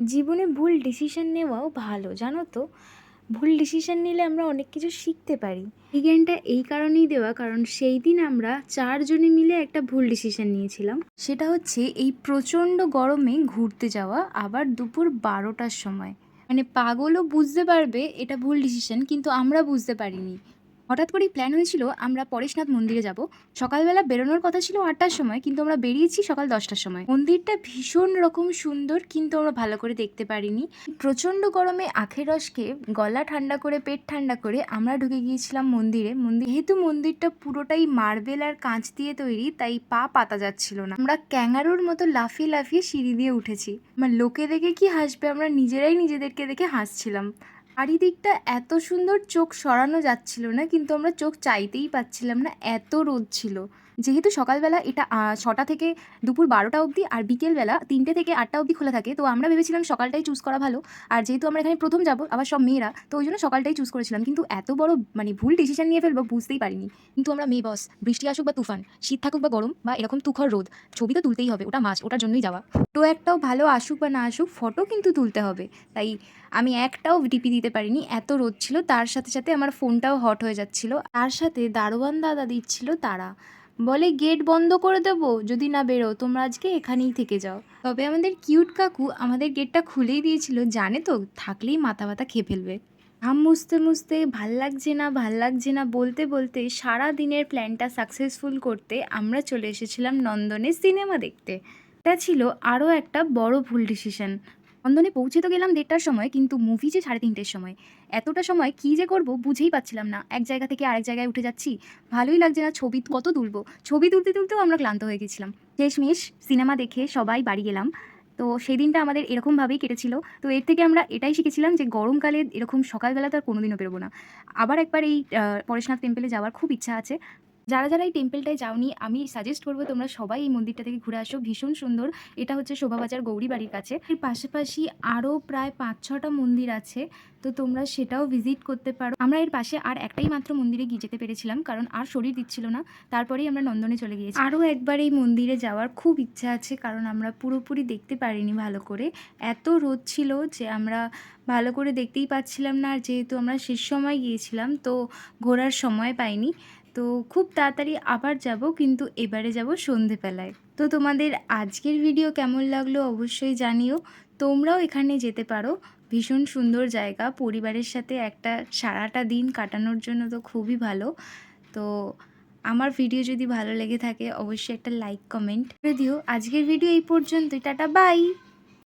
জীবনে ভুল ডিসিশন নেওয়াও ভালো, জানো তো? ভুল ডিসিশন নিলে আমরা অনেক কিছু শিখতে পারি। এই জ্ঞানটা এই কারণেই দেওয়া, কারণ সেই দিন আমরা 4 জনে মিলে একটা ভুল ডিসিশন নিয়েছিলাম। সেটা হচ্ছে এই প্রচণ্ড গরমে ঘুরতে যাওয়া, আবার দুপুর 12টার সময়। মানে পাগলও বুঝতে পারবে এটা ভুল ডিসিশন, কিন্তু আমরা বুঝতে পারিনি। হঠাৎ করেই প্ল্যান হয়েছিল আমরা পরেশনাথ মন্দিরে যাব। সকালবেলা বেরোনোর কথা ছিল 8টার সময়, কিন্তু আমরা বেরিয়েছি সকাল 10টার সময়। মন্দিরটা ভীষণ রকম সুন্দর, কিন্তু আমরা ভালো করে দেখতে পারিনি। প্রচণ্ড গরমে আখের রস খেয়ে গলা ঠান্ডা করে পেট ঠান্ডা করে আমরা ঢুকে গিয়েছিলাম মন্দিরে। যেহেতু মন্দিরটা পুরোটাই মার্বেল আর কাঁচ দিয়ে তৈরি, তাই পা পাতা যাচ্ছিল না। আমরা ক্যাঙ্গারুর মতো লাফিয়ে লাফিয়ে সিঁড়ি দিয়ে উঠেছি। আমার লোকে দেখে কি হাসবে, আমরা নিজেরাই নিজেদেরকে দেখে হাসছিলাম। চারিদিকটা এত সুন্দর, চোখ সরানো যাচ্ছিল না, কিন্তু আমরা চোখ চাইতেই পাচ্ছিলাম না, এত রোদ ছিল। যেহেতু সকালবেলা এটা 6টা থেকে দুপুর 12টা অবধি, আর বিকেলবেলা 3টে থেকে 8টা অবধি খোলা থাকে, তো আমরা ভেবেছিলাম সকালটাই চুজ করা ভালো। আর যেহেতু আমরা এখানে প্রথম যাব, আবার সব মেয়েরা, তো ওই জন্য সকালটাই চুজ করেছিলাম। কিন্তু এত বড় মানে ভুল ডিসিশন নিয়ে ফেলবো বুঝতেই পারিনি। কিন্তু আমরা মেয়ে বস, বৃষ্টি আসুক বা তুফান, শীত থাকুক বা গরম বা এরকম তুখর রোদ, ছবি তো তুলতেই হবে, ওটা মাস্ট, ওটার জন্যই যাওয়া। ফটো একটাও ভালো আসুক বা না আসুক, ফটো কিন্তু তুলতে হবে। তাই আমি একটাও ডিপি দিতে পারিনি, এত রোদ ছিল। তার সাথে সাথে আমার ফোনটাও হট হয়ে যাচ্ছিল। তার সাথে দারোয়ান দাদা দিচ্ছিল তারা, বলে গেট বন্ধ করে দেবো যদি না বেরো, তোমরা আজকে এখানেই থেকে যাও। তবে আমাদের কিউট কাকু আমাদের গেটটা খুলেই দিয়েছিল, জানে তো থাকলেই মাথা ব্যথা খেয়ে ফেলবে। ঘাম মুছতে মুছতে ভাল লাগছে না ভাল লাগছে না বলতে বলতে সারা দিনের প্ল্যানটা সাকসেসফুল করতে আমরা চলে এসেছিলাম নন্দনে সিনেমা দেখতে। এটা ছিল আরও একটা বড় ভুল ডিসিশন। নন্দনে পৌঁছে তো গেলাম 1:30টার সময়, কিন্তু মুভি যে 3:30টের সময়। এতটা সময় কী যে করব বুঝেই পাচ্ছিলাম না। এক জায়গা থেকে আরেক জায়গায় উঠে যাচ্ছি, ভালোই লাগছে না, ছবি কত তুলবো। ছবি তুলতে তুলতেও আমরা ক্লান্ত হয়ে গেছিলাম। শেষমেশ সিনেমা দেখে সবাই বাড়ি গেলাম। তো সেই দিনটা আমাদের এরকমভাবেই কেটেছিল। তো এর থেকে আমরা এটাই শিখেছিলাম যে গরমকালে এরকম সকালবেলা তো আর কোনোদিনও বেরোবো না। আবার একবার এই পরেশনাথ টেম্পলে যাওয়ার খুব ইচ্ছা আছে। যারা যারা এই টেম্পলটায় যাওনি, আমি সাজেস্ট করবো তোমরা সবাই এই মন্দিরটা থেকে ঘুরে আসো, ভীষণ সুন্দর। এটা হচ্ছে শোভাবাজার গৌরী বাড়ির কাছে। এর পাশাপাশি আরও প্রায় 5-6টা মন্দির আছে, তো তোমরা সেটাও ভিজিট করতে পারো। আমরা এর পাশে আর একটাই মাত্র মন্দিরে গিয়ে যেতে পেরেছিলাম, কারণ আর শরীর দিচ্ছিল না। তারপরেই আমরা নন্দনে চলে গিয়েছি। আরও একবার এই মন্দিরে যাওয়ার খুব ইচ্ছা আছে, কারণ আমরা পুরোপুরি দেখতে পারিনি ভালো করে। এত রোদ ছিল যে আমরা ভালো করে দেখতেই পাচ্ছিলাম না। আর যেহেতু আমরা শেষ সময় গিয়েছিলাম, তো ঘোরার সময় পাইনি। তো খুব তাড়াতাড়ি আবার যাব, কিন্তু এবারে যাব সন্ধেবেলায়। তো তোমাদের আজকের ভিডিও কেমন লাগলো অবশ্যই জানিও। তোমরাও এখানে যেতে পারো, ভীষণ সুন্দর জায়গা। পরিবারের সাথে একটা সারাটা দিন কাটানোর জন্য তো খুবই ভালো। তো আমার ভিডিও যদি ভালো লেগে থাকে অবশ্যই একটা লাইক কমেন্ট করে দিও। আজকের ভিডিও এই পর্যন্তই, টাটা বাই।